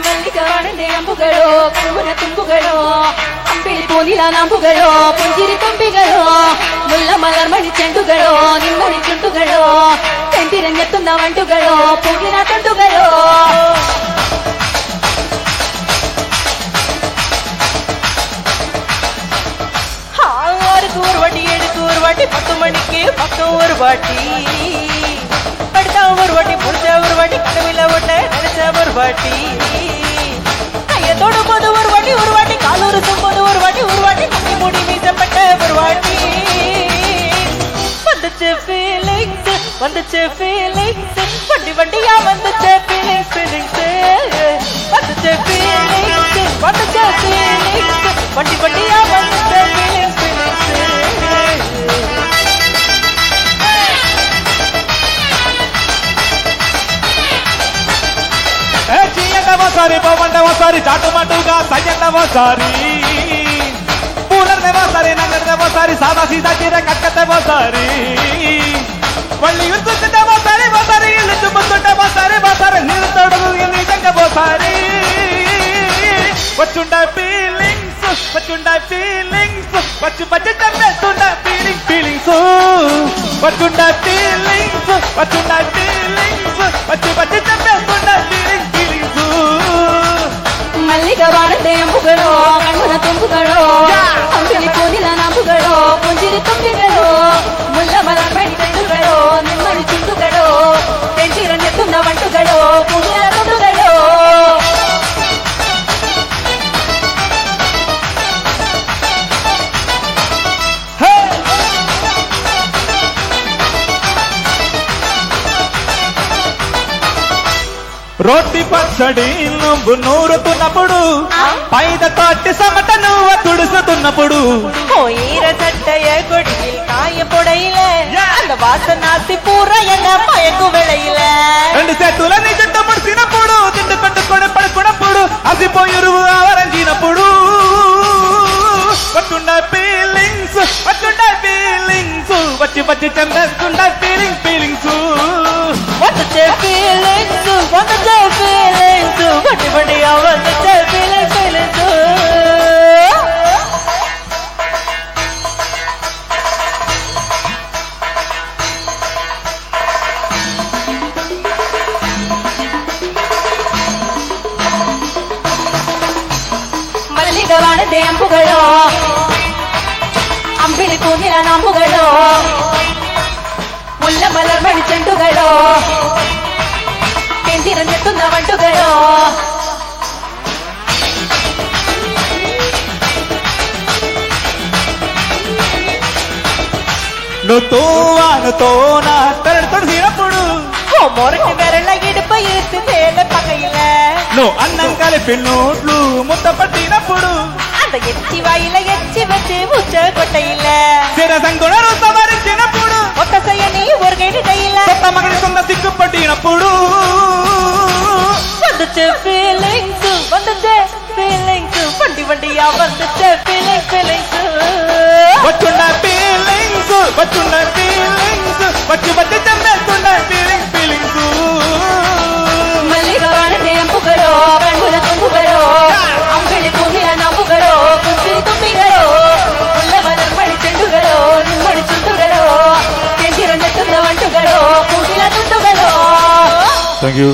ಮಲ್ಲಿಕಾನಂದೆ ಅಂಬುಗಳು ಹೂವಿನ ತುಂಬುಗಳು ಅಂಬಿಳಿ ಪೂನಿಲ ನಂಬುಗಳು ಪುಂಜಿರಿ ತುಂಬಿಗಳು ಮುಲ್ಲ ಮಲರ್ಮಣಿ ಚೆಂಡುಗಳು ನಿಮ್ಮಣಿ ಚುಂಡುಗಳು ತೆಂದಿರಂಗೆತ್ತುന്ന ವಂಟುಗಳು ಪೂಗಿನ ತುಂಡುಗಳು ஒரு வாட்டி எடுத்து ஒரு வாட்டி 10 மணிக்கு பக்கம் ஒரு வாட்டி படுத்தா ஒரு வாட்டி புடிச்ச ஒரு வாட்டி கனவில ஓட்ட நினைச்ச ஒரு வாட்டி கைய தொடும் போது ஒரு வாட்டி காலூர் போது ஒரு வாட்டி கண்ணி மூடி மீசப்பட்ட ஒரு வாட்டி வந்துச்சு ஃபீலிங்ஸ் வண்டி வண்டியா வந்துச்சு ஃபீலிங்ஸ் வந்துச்சு ஃபீலிங்ஸ் வண்டி வண்டியா வந்துச்சு ஃபீலிங்ஸ் సారి పవండవ సారి చాటుమాటుగా సయ్యండవ సారి పూలర్దవ సారి నంగర్దవ సారి సాదా సీదా చీర కక్కతవ సారి వళ్ళి యుద్ధవ సారి బసారి ఇల్లు ముందుంటవ సారి బసారి నీళ్ళు తోడుగు నిజంగవ సారి వచ్చుండ ఫీలింగ్స్ వచ్చి బడ్జెట్ చేస్తుండ ఫీలింగ్స్ వచ్చుండ ఫీలింగ్స్ వచ్చి బడ్జెట్ చేస్తుండ ఫీలింగ్స్ ಮಲ್ಲಿಗೆ ಬಾರದೆ ಅಂಬುಗಳು ಕಣ್ಣುನ ತುಂಬುಗಳು ಅಂಬಿಳಿ ಕೂದಿಲ ನಂಬುಗಳು ಪುಂಜಿರಿ ತುಂಬಿಗಳು ಮುಲ್ಲ ಮಲರ್ಮಣಿ ಚೆಂಡುಗಳು ನಿಮ್ಮಣಿ ಚುಂಡುಗಳು ತೆಂಜಿರಂಗೆತ್ತುನ್ನ ವಂಟುಗಳು ಪೂಗಿನ ತುಂಡುಗಳು రోటి పచ్చడి నువ్వు నూరుతున్నప్పుడు పైద తోటి సమట నువ్వు తుడుస్తున్నప్పుడు ஈர சட்டைய கொடியில் காய பொடையில அந்த வாசனாசி பூரா என்ன மயக்கு விளையில రెండు చేతుల నీ జట్టు ముడిసినప్పుడు తిండి పెట్టుకొని పడుకున్నప్పుడు అసిపోయురువు ఆవరించినప్పుడు వచ్చుండ ఫీలింగ్స్ వచ్చి చందేస్తుండ ఫీలింగ్స్ வந்துச்சே ஃபீலிங்ஸ் வண்டி வண்டியா வந்துச்சே ஃபீலிங்ஸ் ಮಲ್ಲಿಗೆ ಬಾರದೆ ಅಂಬುಗಳು ಅಂಬಿಳಿ ಕೂದಿಲ ನಂಬುಗಳು ಮುಲ್ಲ ಮಲರ್ಮಣಿ ಚೆಂಡುಗಳು ತೆಂದಿರಂಗೆತ್ತುನ್ನ ವಂಟುಗಳು నువ్వుతో నా తెరడు తొడిసినప్పుడు మొరటి వెరళ్ళ ఇడుపు ఇరుసు వేల పగైల నువ్వు అన్నం కలిపి నోట్లు ముద్ద పట్టినప్పుడు அந்த எச்சி வாயில எச்சி வச்சு உச்ச கொட்டையில శిరసంగుణను సవరించినప్పుడు ఒక్క సయ్యని ஒரு கைடு கையில కొత్త మగని సొంత సిగ్గుపట్టినప్పుడు வந்துச்சு ஃபீலிங்ஸ் வண்டி வண்டியா வந்துச்சு ஃபீலிங்ஸ் వచ్చుండ ఫీలింగ్స్ వచ్చి చంపేస్తుండ ఫీలింగ్స్ మల్లిగా వాడదే అంపుಗಳು కಣ್ಣుల ತುಂಬుಗಳು అంబిళి పూనిల ನಂಬುಗಳು ಪುಂಜಿರಿ ತುಂಬಿಗಳು ಮುಲ್ಲ ಮಲರ್ಮಣಿ ಚೆಂಡುಗಳು ನಿಮ್ಮಣಿ ಚುಂಡುಗಳು ತೆಂದಿರಂಗೆತ್ತುನ್ನ ವಂಟುಗಳು ಪೂಗಿನ ತುಂಡುಗಳು థ్యాంక్ యూ